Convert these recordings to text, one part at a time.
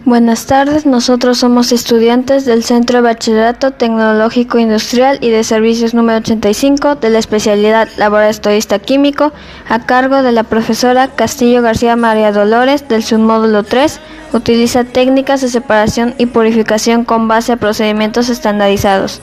Buenas tardes, nosotros somos estudiantes del Centro de Bachillerato Tecnológico Industrial y de Servicios número 85 de la especialidad Laboratorio Químico a cargo de la profesora Castillo García María Dolores del submódulo 3. Utiliza técnicas de separación y purificación con base a procedimientos estandarizados.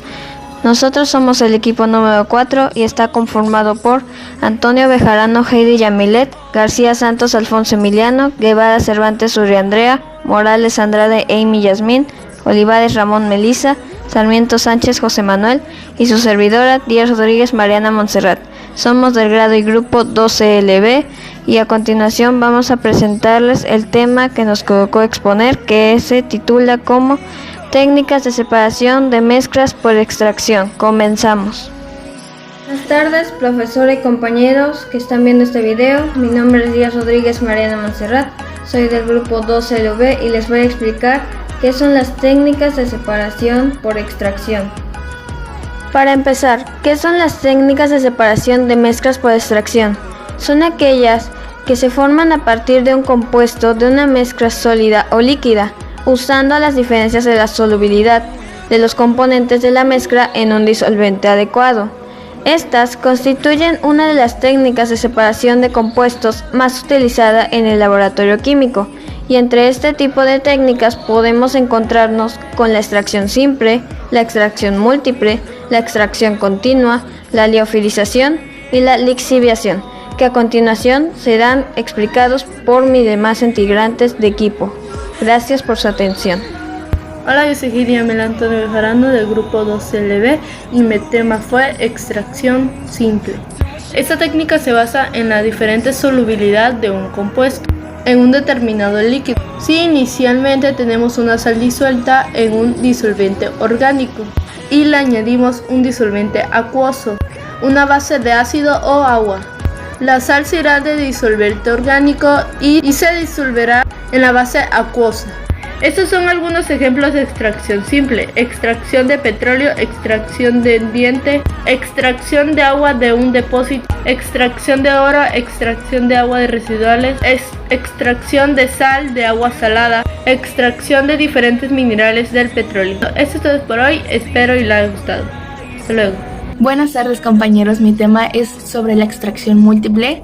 Nosotros somos el equipo número 4 y está conformado por Antonio Bejarano, Heidi Yamilet, García Santos, Alfonso Emiliano, Guevara Cervantes, Uri Andrea, Morales Andrade, Amy Yasmín, Olivares Ramón Melisa, Sarmiento Sánchez José Manuel y su servidora Díaz Rodríguez Mariana Montserrat. Somos del grado y grupo 12LB y a continuación vamos a presentarles el tema que nos tocó exponer, que se titula como Técnicas de separación de mezclas por extracción. Comenzamos. Buenas tardes, profesora y compañeros que están viendo este video. Mi nombre es Díaz Rodríguez Mariana Montserrat. Soy del grupo 12LB y les voy a explicar qué son las técnicas de separación por extracción. Para empezar, ¿qué son las técnicas de separación de mezclas por extracción? Son aquellas que se forman a partir de un compuesto de una mezcla sólida o líquida, usando las diferencias de la solubilidad de los componentes de la mezcla en un disolvente adecuado. Estas constituyen una de las técnicas de separación de compuestos más utilizada en el laboratorio químico, y entre este tipo de técnicas podemos encontrarnos con la extracción simple, la extracción múltiple, la extracción continua, la liofilización y la lixiviación, que a continuación serán explicados por mis demás integrantes de equipo. Gracias por su atención. Hola, yo soy Giria Antonio Bejarano del grupo 12LB y mi tema fue extracción simple. Esta técnica se basa en la diferente solubilidad de un compuesto en un determinado líquido. Si inicialmente tenemos una sal disuelta en un disolvente orgánico y le añadimos un disolvente acuoso, una base de ácido o agua, la sal se irá de disolvente orgánico y se disolverá en la base acuosa. Estos son algunos ejemplos de extracción simple: extracción de petróleo, extracción de diente, extracción de agua de un depósito, extracción de oro, extracción de agua de residuales, extracción de sal de agua salada, extracción de diferentes minerales del petróleo. Esto es todo por hoy, espero y les haya gustado. Hasta luego. Buenas tardes, compañeros, mi tema es sobre la extracción múltiple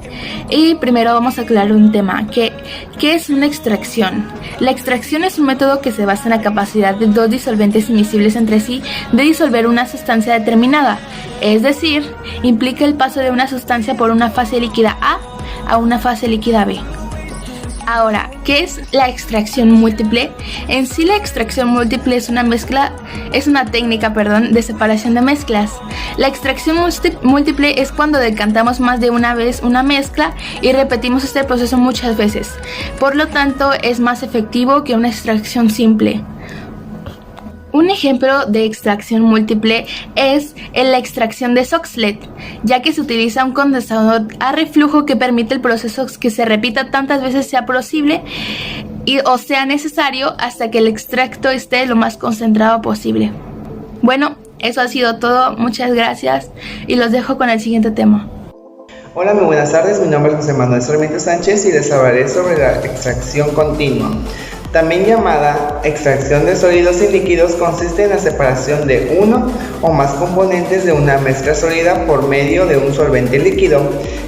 y primero vamos a aclarar un tema. ¿Qué es una extracción? La extracción es un método que se basa en la capacidad de dos disolventes miscibles entre sí de disolver una sustancia determinada, es decir, implica el paso de una sustancia por una fase líquida a una fase líquida B. Ahora, ¿qué es la extracción múltiple? En sí, la extracción múltiple es una técnica de separación de mezclas. La extracción múltiple es cuando decantamos más de una vez una mezcla y repetimos este proceso muchas veces. Por lo tanto, es más efectivo que una extracción simple. Un ejemplo de extracción múltiple es la extracción de Soxhlet, ya que se utiliza un condensador a reflujo que permite el proceso que se repita tantas veces sea posible o sea necesario hasta que el extracto esté lo más concentrado posible. Bueno, eso ha sido todo, muchas gracias y los dejo con el siguiente tema. Hola, muy buenas tardes, mi nombre es José Manuel Sarmiento Sánchez y les hablaré sobre la extracción continua. También llamada extracción de sólidos y líquidos, consiste en la separación de uno o más componentes de una mezcla sólida por medio de un solvente líquido,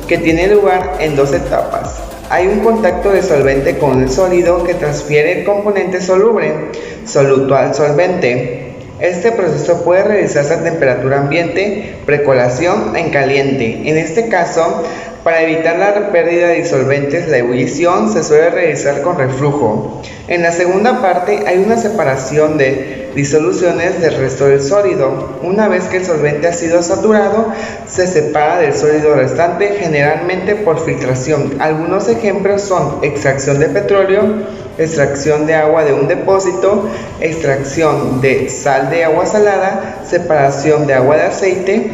que tiene lugar en dos etapas. Hay un contacto del solvente con el sólido que transfiere el componente soluble, soluto al solvente. Este proceso puede realizarse a temperatura ambiente, precolación en caliente. En este caso, para evitar la pérdida de disolventes, la ebullición se suele realizar con reflujo. En la segunda parte hay una separación de disoluciones del resto del sólido. Una vez que el solvente ha sido saturado, se separa del sólido restante, generalmente por filtración. Algunos ejemplos son extracción de petróleo, extracción de agua de un depósito, extracción de sal de agua salada, separación de agua de aceite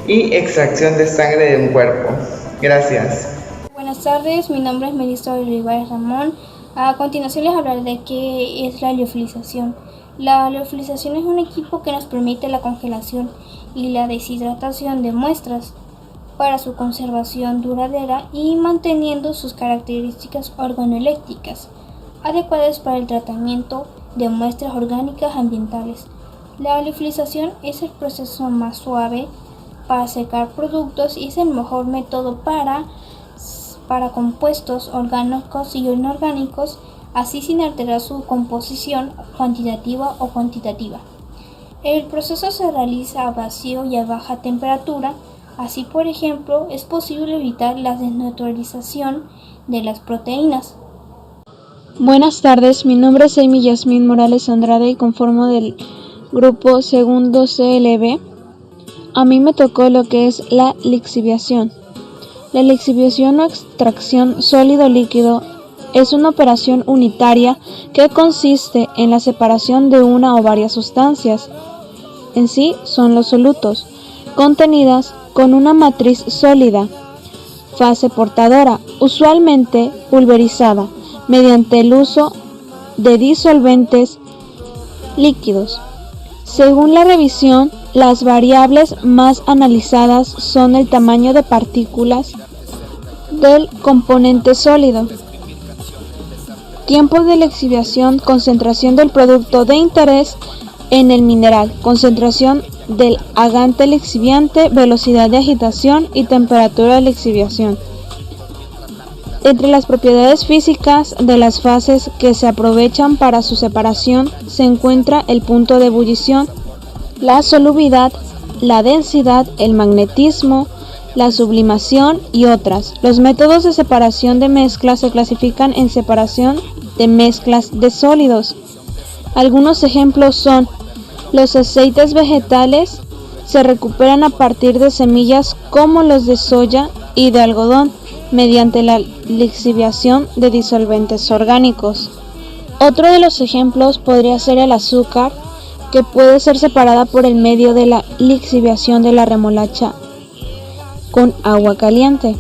y extracción de sangre de un cuerpo. Gracias. Buenas tardes, mi nombre es Melissa Olivares Ramón. A continuación les hablaré de qué es la liofilización. La liofilización es un equipo que nos permite la congelación y la deshidratación de muestras para su conservación duradera y manteniendo sus características organoeléctricas. adecuadas para el tratamiento de muestras orgánicas ambientales. La liofilización es el proceso más suave para secar productos y es el mejor método para compuestos orgánicos y inorgánicos, así sin alterar su composición cuantitativa o cuantitativa. El proceso se realiza a vacío y a baja temperatura. Así, por ejemplo, es posible evitar la desnaturalización de las proteínas. Buenas tardes, mi nombre es Amy Yasmín Morales Andrade y conformo del grupo segundo CLB. A mí me tocó lo que es la lixiviación. La lixiviación o extracción sólido-líquido es una operación unitaria que consiste en la separación de una o varias sustancias. En sí son los solutos, contenidas con una matriz sólida, fase portadora, usualmente pulverizada, mediante el uso de disolventes líquidos. Según la revisión, las variables más analizadas son el tamaño de partículas del componente sólido, tiempo de lixiviación, concentración del producto de interés en el mineral, concentración del agente lixiviante, velocidad de agitación y temperatura de lixiviación. Entre las propiedades físicas de las fases que se aprovechan para su separación se encuentra el punto de ebullición, la solubilidad, la densidad, el magnetismo, la sublimación y otras. Los métodos de separación de mezclas se clasifican en separación de mezclas de sólidos. Algunos ejemplos son: los aceites vegetales se recuperan a partir de semillas como los de soya y de algodón mediante la lixiviación de disolventes orgánicos. Otro de los ejemplos podría ser el azúcar, que puede ser separada por el medio de la lixiviación de la remolacha con agua caliente.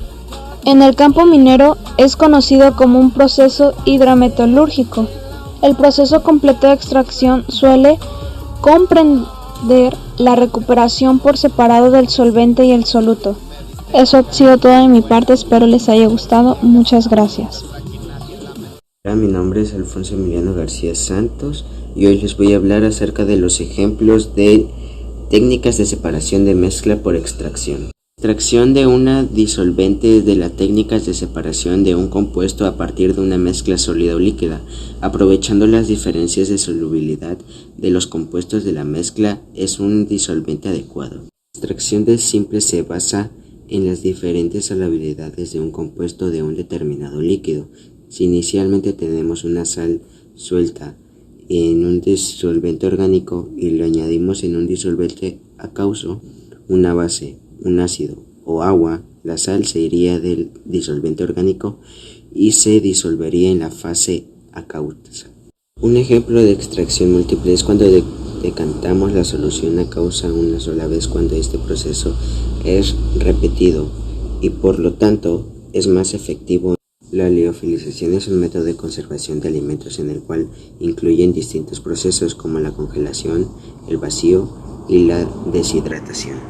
En el campo minero es conocido como un proceso hidrometalúrgico. El proceso completo de extracción suele comprender la recuperación por separado del solvente y el soluto. Eso ha sido todo de mi parte, espero les haya gustado. Muchas gracias. Hola, mi nombre es Alfonso Emiliano García Santos y hoy les voy a hablar acerca de los ejemplos de técnicas de separación de mezcla por extracción. Extracción de una disolvente de las técnicas de separación de un compuesto a partir de una mezcla sólida o líquida, aprovechando las diferencias de solubilidad de los compuestos de la mezcla, es un disolvente adecuado. La extracción de simple se basa en las diferentes solubilidades de un compuesto de un determinado líquido. Si inicialmente tenemos una sal suelta en un disolvente orgánico y lo añadimos en un disolvente acuoso, una base, un ácido o agua, la sal se iría del disolvente orgánico y se disolvería en la fase acuosa. Un ejemplo de extracción múltiple es cuando decantamos la solución acuosa una sola vez, cuando este proceso es repetido y por lo tanto es más efectivo. La liofilización es un método de conservación de alimentos en el cual incluyen distintos procesos como la congelación, el vacío y la deshidratación.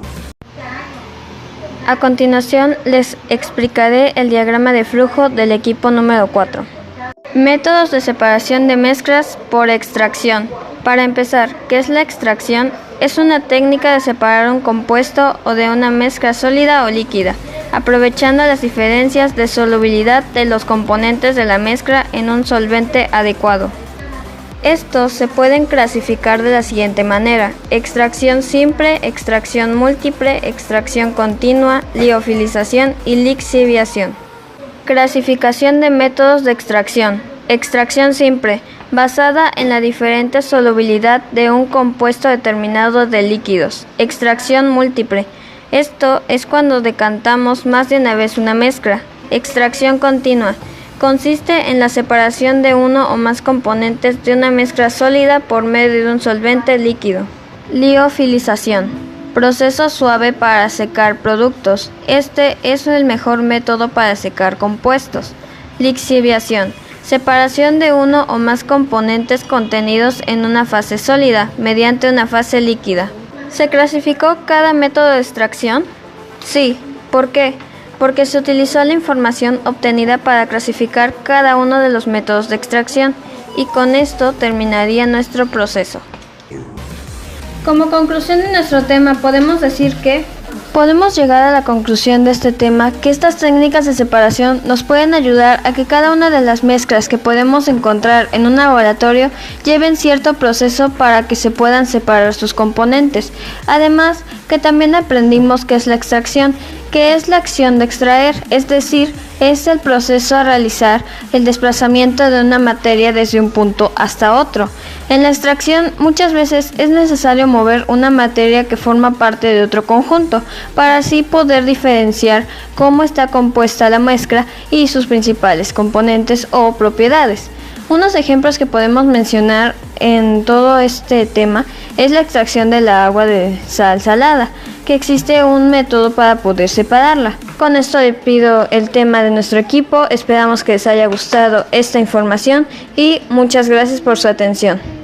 A continuación les explicaré el diagrama de flujo del equipo número 4. Métodos de separación de mezclas por extracción. Para empezar, ¿qué es la extracción? Es una técnica de separar un compuesto o de una mezcla sólida o líquida, aprovechando las diferencias de solubilidad de los componentes de la mezcla en un solvente adecuado. Estos se pueden clasificar de la siguiente manera: extracción simple, extracción múltiple, extracción continua, liofilización y lixiviación. Clasificación de métodos de extracción. Extracción simple, basada en la diferente solubilidad de un compuesto determinado de líquidos. Extracción múltiple. Esto es cuando decantamos más de una vez una mezcla. Extracción continua. Consiste en la separación de uno o más componentes de una mezcla sólida por medio de un solvente líquido. Liofilización. Proceso suave para secar productos. Este es el mejor método para secar compuestos. Lixiviación. Separación de uno o más componentes contenidos en una fase sólida mediante una fase líquida. ¿Se clasificó cada método de extracción? Sí. ¿Por qué? Porque se utilizó la información obtenida para clasificar cada uno de los métodos de extracción. y con esto terminaría nuestro proceso. Como conclusión de nuestro tema, podemos decir que podemos llegar a la conclusión de este tema que estas técnicas de separación nos pueden ayudar a que cada una de las mezclas que podemos encontrar en un laboratorio lleven cierto proceso para que se puedan separar sus componentes. Además, que también aprendimos qué es la extracción, que es la acción de extraer, es decir, es el proceso a realizar el desplazamiento de una materia desde un punto hasta otro. En la extracción muchas veces es necesario mover una materia que forma parte de otro conjunto, para así poder diferenciar cómo está compuesta la mezcla y sus principales componentes o propiedades. Unos ejemplos que podemos mencionar en todo este tema es la extracción de la agua de sal salada, que existe un método para poder separarla. Con esto despido el tema de nuestro equipo, esperamos que les haya gustado esta información y muchas gracias por su atención.